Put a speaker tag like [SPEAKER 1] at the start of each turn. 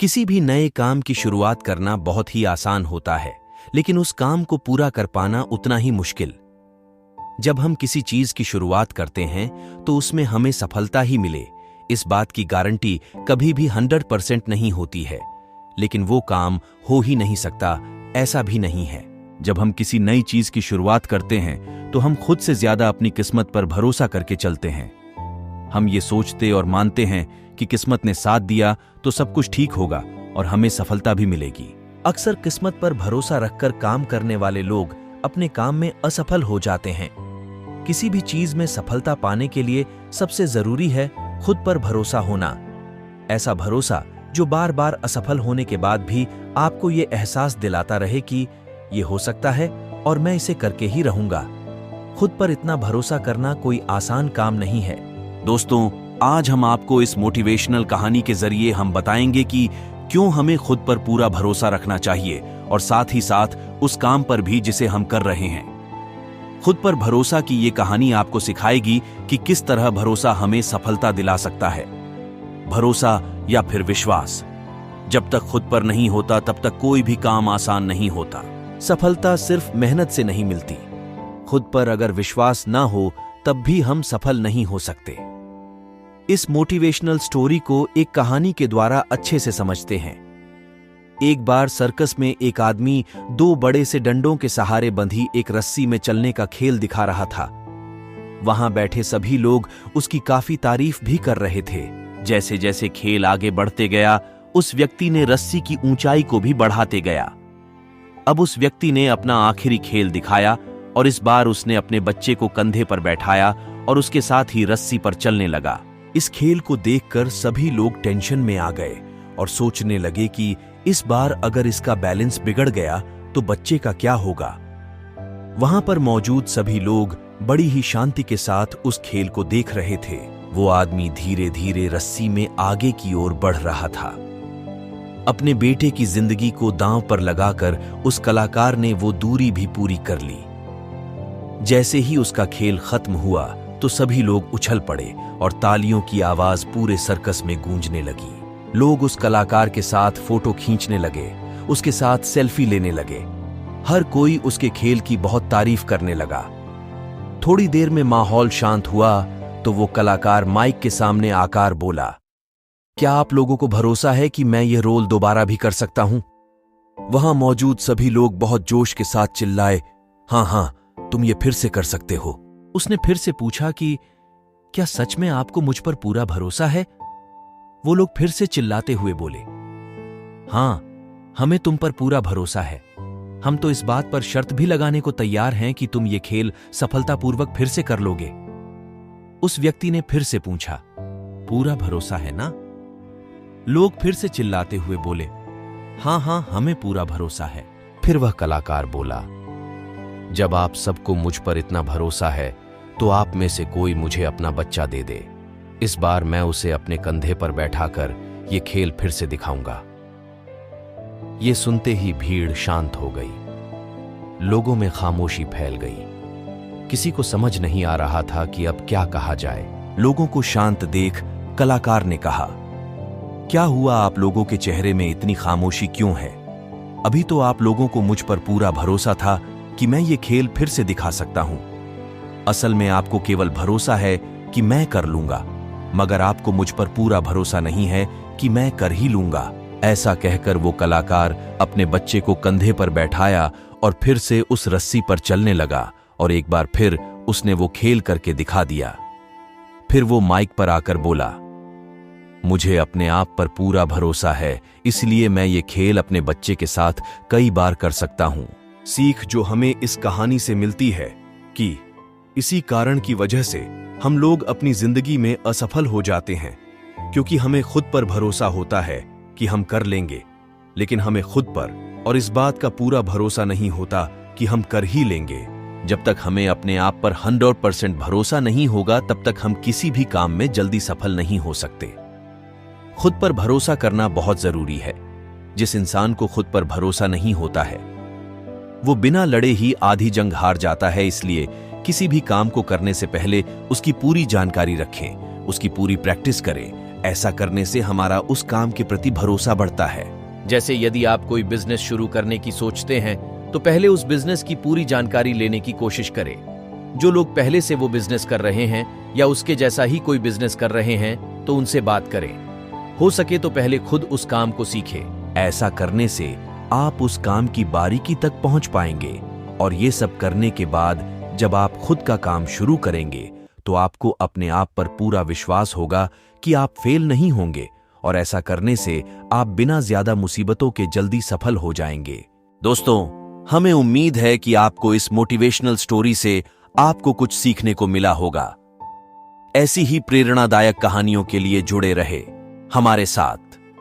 [SPEAKER 1] किसी भी नए काम की शुरुआत करना बहुत ही आसान होता है, लेकिन उस काम को पूरा कर पाना उतना ही मुश्किल। जब हम किसी चीज की शुरुआत करते हैं तो उसमें हमें सफलता ही मिले, इस बात की गारंटी कभी भी 100% नहीं होती है। लेकिन वो काम हो ही नहीं सकता, ऐसा भी नहीं है। जब हम किसी नई चीज की शुरुआत करते हैं तो हम खुद से ज्यादा अपनी किस्मत पर भरोसा करके चलते हैं। हम ये सोचते और मानते हैं कि किस्मत ने साथ दिया तो सब कुछ ठीक होगा और हमें सफलता भी मिलेगी। अक्सर किस्मत पर भरोसा रखकर काम करने वाले लोग अपने काम में असफल हो जाते हैं। किसी भी चीज में सफलता पाने के लिए सबसे जरूरी है खुद पर भरोसा होना। ऐसा भरोसा जो बार बार असफल होने के बाद भी आपको ये एहसास दिलाता रहे कि ये हो सकता है और मैं इसे करके ही रहूंगा। खुद पर इतना भरोसा करना कोई आसान काम नहीं है। दोस्तों, आज हम आपको इस मोटिवेशनल कहानी के जरिए हम बताएंगे कि क्यों हमें खुद पर पूरा भरोसा रखना चाहिए और साथ ही साथ उस काम पर भी जिसे हम कर रहे हैं। खुद पर भरोसा की ये कहानी आपको सिखाएगी कि किस तरह भरोसा हमें सफलता दिला सकता है। भरोसा या फिर विश्वास। जब तक खुद पर नहीं होता तब तक कोई भी काम आसान नहीं होता। सफलता सिर्फ मेहनत से नहीं मिलती। खुद पर अगर विश्वास ना हो तब भी हम सफल नहीं हो सकते। इस मोटिवेशनल स्टोरी को एक कहानी के द्वारा अच्छे से समझते हैं। एक बार सर्कस में एक आदमी दो बड़े से डंडों के सहारे बंधी एक रस्सी में चलने का खेल दिखा रहा था। वहां बैठे सभी लोग उसकी काफी तारीफ भी कर रहे थे। जैसे जैसे खेल आगे बढ़ते गया, उस व्यक्ति ने रस्सी की ऊंचाई को भी बढ़ाते गया। अब उस व्यक्ति ने अपना आखिरी खेल दिखाया और इस बार उसने अपने बच्चे को कंधे पर बैठाया और उसके साथ ही रस्सी पर चलने लगा। इस खेल को देखकर सभी लोग टेंशन में आ गए और सोचने लगे कि इस बार अगर इसका बैलेंस बिगड़ गया तो बच्चे का क्या होगा। वहां पर मौजूद सभी लोग बड़ी ही शांति के साथ उस खेल को देख रहे थे। वो आदमी धीरे धीरे रस्सी में आगे की ओर बढ़ रहा था। अपने बेटे की जिंदगी को दांव पर लगाकर उस कलाकार ने वो दूरी भी पूरी कर ली। जैसे ही उसका खेल खत्म हुआ तो सभी लोग उछल पड़े और तालियों की आवाज पूरे सर्कस में गूंजने लगी। लोग उस कलाकार के साथ फोटो खींचने लगे, उसके साथ सेल्फी लेने लगे। हर कोई उसके खेल की बहुत तारीफ करने लगा। थोड़ी देर में माहौल शांत हुआ तो वो कलाकार माइक के सामने आकर बोला, क्या आप लोगों को भरोसा है कि मैं ये रोल दोबारा भी कर सकता हूं? वहां मौजूद सभी लोग बहुत जोश के साथ चिल्लाए, हाँ हाँ, तुम ये फिर से कर सकते हो। उसने फिर से पूछा कि क्या सच में आपको मुझ पर पूरा भरोसा है? वो लोग फिर से चिल्लाते हुए बोले, हाँ, हमें तुम पर पूरा भरोसा है। हम तो इस बात पर शर्त भी लगाने को तैयार हैं कि तुम ये खेल सफलतापूर्वक फिर से कर लोगे। उस व्यक्ति ने फिर से पूछा, पूरा भरोसा है ना? लोग फिर से चिल्लाते हुए बोले, हाँ हाँ, हमें पूरा भरोसा है। फिर वह कलाकार बोला, जब आप सबको मुझ पर इतना भरोसा है तो आप में से कोई मुझे अपना बच्चा दे दे। इस बार मैं उसे अपने कंधे पर बैठाकर ये खेल फिर से दिखाऊंगा। ये सुनते ही भीड़ शांत हो गई। लोगों में खामोशी फैल गई। किसी को समझ नहीं आ रहा था कि अब क्या कहा जाए। लोगों को शांत देख कलाकार ने कहा, क्या हुआ, आप लोगों के चेहरे में इतनी खामोशी क्यों है? अभी तो आप लोगों को मुझ पर पूरा भरोसा था कि मैं ये खेल फिर से दिखा सकता हूं। असल में आपको केवल भरोसा है कि मैं कर लूंगा, मगर आपको मुझ पर पूरा भरोसा नहीं है कि मैं कर ही लूंगा। ऐसा कहकर वो कलाकार अपने बच्चे को कंधे पर बैठाया और फिर से उस रस्सी पर चलने लगा और एक बार फिर उसने वो खेल करके दिखा दिया। फिर वो माइक पर आकर बोला, मुझे अपने आप पर पूरा भरोसा है, इसलिए मैं ये खेल अपने बच्चे के साथ कई बार कर सकता हूं। सीख जो हमें इस कहानी से मिलती है कि इसी कारण की वजह से हम लोग अपनी जिंदगी में असफल हो जाते हैं, क्योंकि हमें खुद पर भरोसा होता है कि हम कर लेंगे, लेकिन हमें खुद पर और इस बात का पूरा भरोसा नहीं होता कि हम कर ही लेंगे। जब तक हमें अपने आप पर 100% भरोसा नहीं होगा तब तक हम किसी भी काम में जल्दी सफल नहीं हो सकते। खुद पर भरोसा करना बहुत जरूरी है। जिस इंसान को खुद पर भरोसा नहीं होता है वो बिना लड़े ही आधी जंग हार जाता है। इसलिए किसी भी काम को करने से पहले उसकी पूरी जानकारी रखें, उसकी पूरी प्रैक्टिस करें, ऐसा करने से हमारा उस काम के प्रति भरोसा बढ़ता है।
[SPEAKER 2] जैसे यदि आप कोई बिजनेस शुरू करने की सोचते हैं तो पहले उस बिजनेस की पूरी जानकारी लेने की कोशिश करें। जो लोग पहले से वो बिजनेस कर रहे हैं या उसके जैसा ही कोई बिजनेस कर रहे हैं तो उनसे बात करें। हो सके तो पहले खुद उस काम को सीखें।
[SPEAKER 1] ऐसा करने से आप उस काम की बारीकी तक पहुंच पाएंगे और ये सब करने के बाद जब आप खुद का काम शुरू करेंगे तो आपको अपने आप पर पूरा विश्वास होगा कि आप फेल नहीं होंगे और ऐसा करने से आप बिना ज्यादा मुसीबतों के जल्दी सफल हो जाएंगे। दोस्तों, हमें उम्मीद है कि आपको इस मोटिवेशनल स्टोरी से आपको कुछ सीखने को मिला होगा। ऐसी ही प्रेरणादायक कहानियों के लिए जुड़े रहे हमारे साथ।